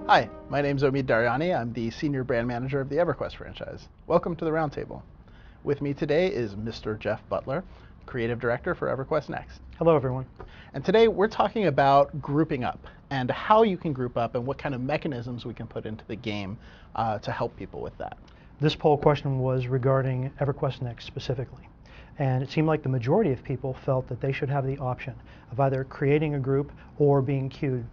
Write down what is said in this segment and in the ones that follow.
Hi, my name's Omid Daryani. I'm the Senior Brand Manager of the EverQuest franchise. Welcome to the Roundtable. With me today is Mr. Jeff Butler, Creative Director for EverQuest Next. Hello, everyone. And today we're talking about grouping up and how you can group up and what kind of mechanisms we can put into the game to help people with that. This poll question was regarding EverQuest Next specifically. And it seemed like the majority of people felt that they should have the option of either creating a group or being queued.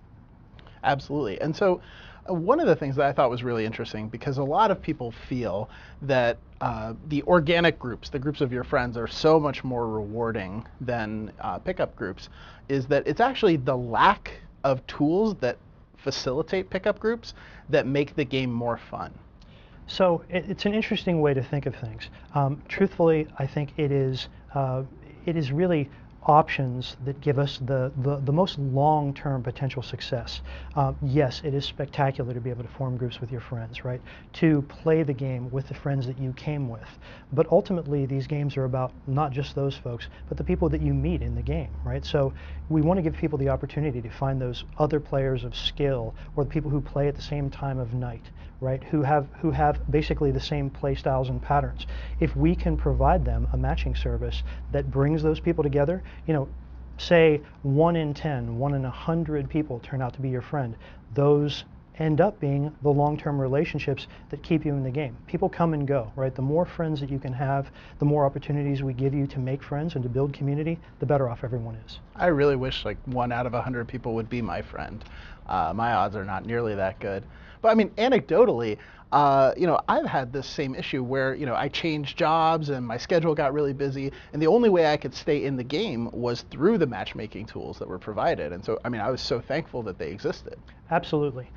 Absolutely. And so one of the things that I thought was really interesting, because a lot of people feel that the organic groups, the groups of your friends, are so much more rewarding than pickup groups, is that it's actually the lack of tools that facilitate pickup groups that make the game more fun. So it's an interesting way to think of things. Truthfully, I think it is really options that give us the most long-term potential success. Yes, it is spectacular to be able to form groups with your friends, right? To play the game with the friends that you came with. But ultimately, these games are about not just those folks, but the people that you meet in the game, right? So we want to give people the opportunity to find those other players of skill, or the people who play at the same time of night, right? Who have basically the same play styles and patterns. If we can provide them a matching service that brings those people together, say 1 in 10, 1 in 100 people turn out to be your friend, those end up being the long-term relationships that keep you in the game. People come and go, right? The more friends that you can have, the more opportunities we give you to make friends and to build community, the better off everyone is. I really wish like 1 out of 100 people would be my friend. My odds are not nearly that good. But I mean, anecdotally, I've had this same issue where, I changed jobs and my schedule got really busy, and the only way I could stay in the game was through the matchmaking tools that were provided. And so, I was so thankful that they existed. Absolutely.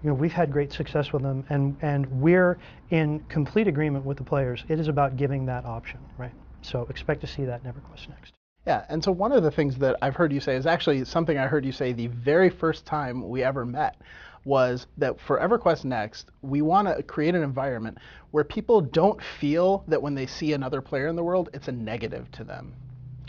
We've had great success with them, and we're in complete agreement with the players. It is about giving that option, right? So expect to see that in EverQuest Next. Yeah, and so one of the things that I've heard you say is actually something I heard you say the very first time we ever met, was that for EverQuest Next, we want to create an environment where people don't feel that when they see another player in the world, it's a negative to them.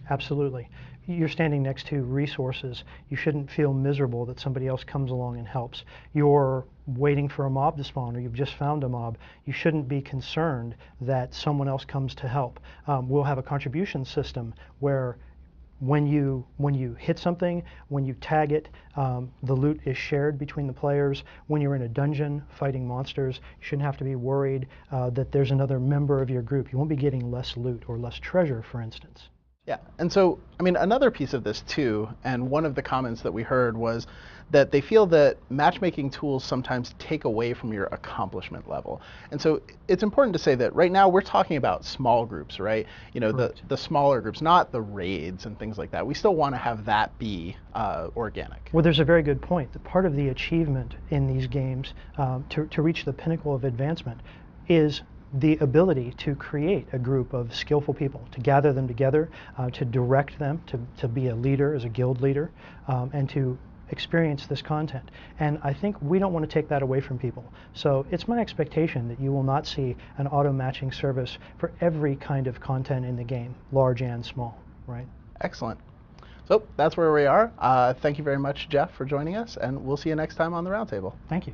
Absolutely. You're standing next to resources. You shouldn't feel miserable that somebody else comes along and helps. You're waiting for a mob to spawn, or you've just found a mob. You shouldn't be concerned that someone else comes to help. We'll have a contribution system where when you hit something, when you tag it, the loot is shared between the players. When you're in a dungeon fighting monsters, you shouldn't have to be worried that there's another member of your group. You won't be getting less loot or less treasure, for instance. Yeah, and so, another piece of this too, and one of the comments that we heard was that they feel that matchmaking tools sometimes take away from your accomplishment level. And so it's important to say that right now we're talking about small groups, right? The smaller groups, not the raids and things like that. We still want to have that be organic. Well, there's a very good point. That part of the achievement in these games to reach the pinnacle of advancement is the ability to create a group of skillful people, to gather them together, to direct them, to be a leader as a guild leader, and to experience this content. And I think we don't want to take that away from people. So it's my expectation that you will not see an auto-matching service for every kind of content in the game, large and small, right? Excellent. So that's where we are. Thank you very much, Jeff, for joining us, and we'll see you next time on the Roundtable. Thank you.